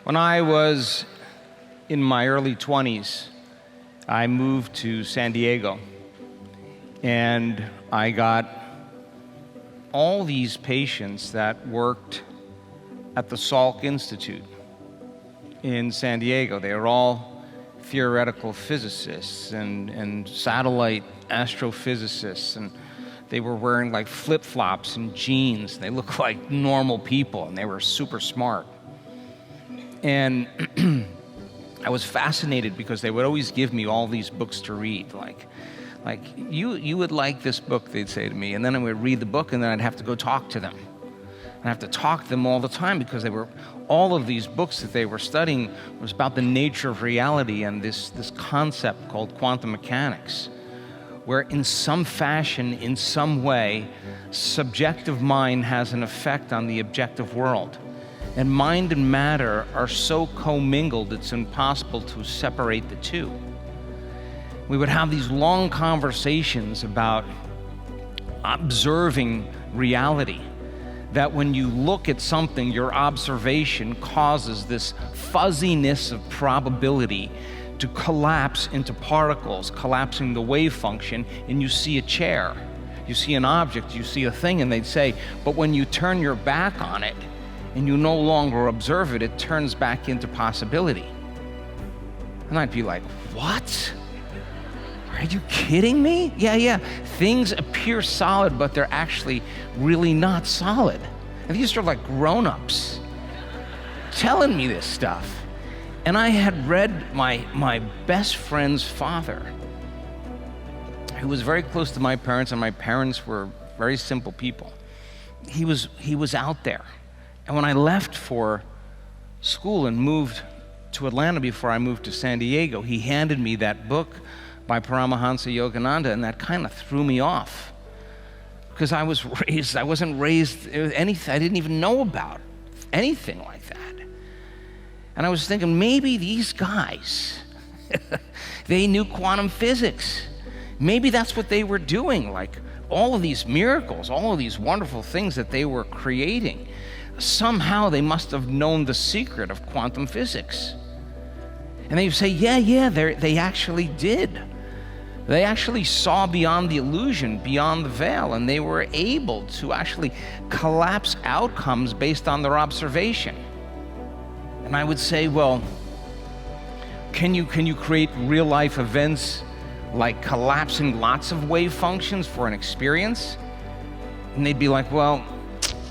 When I was in my early 20s, I moved to San Diego, and I got all these patients that worked at the Salk Institute in San Diego. They were all theoretical physicists and satellite astrophysicists, and they were wearing like flip-flops and jeans. They looked like normal people, and they were super smart. And I was fascinated because they would always give me all these books to read, like you would like this book, they'd say to me, and then I would read the book, and then I'd have to go talk to them. I have to talk to them all the time because all of these books that they were studying was about the nature of reality and this concept called quantum mechanics, where in some fashion, in some way, subjective mind has an effect on the objective world. And mind and matter are so commingled, it's impossible to separate the two. We would have these long conversations about observing reality, that when you look at something, your observation causes this fuzziness of probability to collapse into particles, collapsing the wave function, and you see a chair, you see an object, you see a thing, and they'd say, but when you turn your back on it, and you no longer observe it, it turns back into possibility. And I'd be like, what? Are you kidding me? Yeah. Things appear solid, but they're actually really not solid. And these are like grown-ups telling me this stuff. And I had read my best friend's father, who was very close to my parents, and my parents were very simple people. He was out there. And when I left for school and moved to Atlanta before I moved to San Diego, he handed me that book by Paramahansa Yogananda, and that kind of threw me off. Because I wasn't raised anything, I didn't even know about anything like that. And I was thinking, maybe these guys, they knew quantum physics. Maybe that's what they were doing, like all of these miracles, all of these wonderful things that they were creating. Somehow they must have known the secret of quantum physics. And they would say, yeah, they actually did. They actually saw beyond the illusion, beyond the veil, and they were able to actually collapse outcomes based on their observation. And I would say, well, can you create real life events like collapsing lots of wave functions for an experience? And they'd be like, well,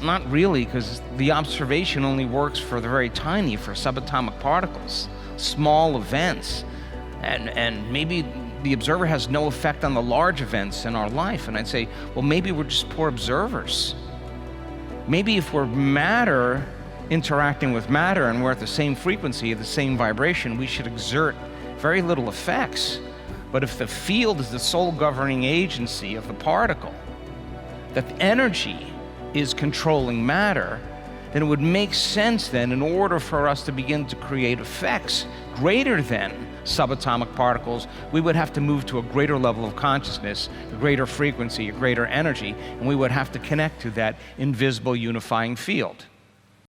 not really, because the observation only works for the very tiny, for subatomic particles, small events, and maybe the observer has no effect on the large events in our life. And I'd say, well, maybe we're just poor observers. Maybe if we're matter interacting with matter and we're at the same frequency, the same vibration, we should exert very little effects. But if the field is the sole governing agency of the particle, that the energy is controlling matter, then it would make sense then, in order for us to begin to create effects greater than subatomic particles, we would have to move to a greater level of consciousness, a greater frequency, a greater energy, and we would have to connect to that invisible unifying field.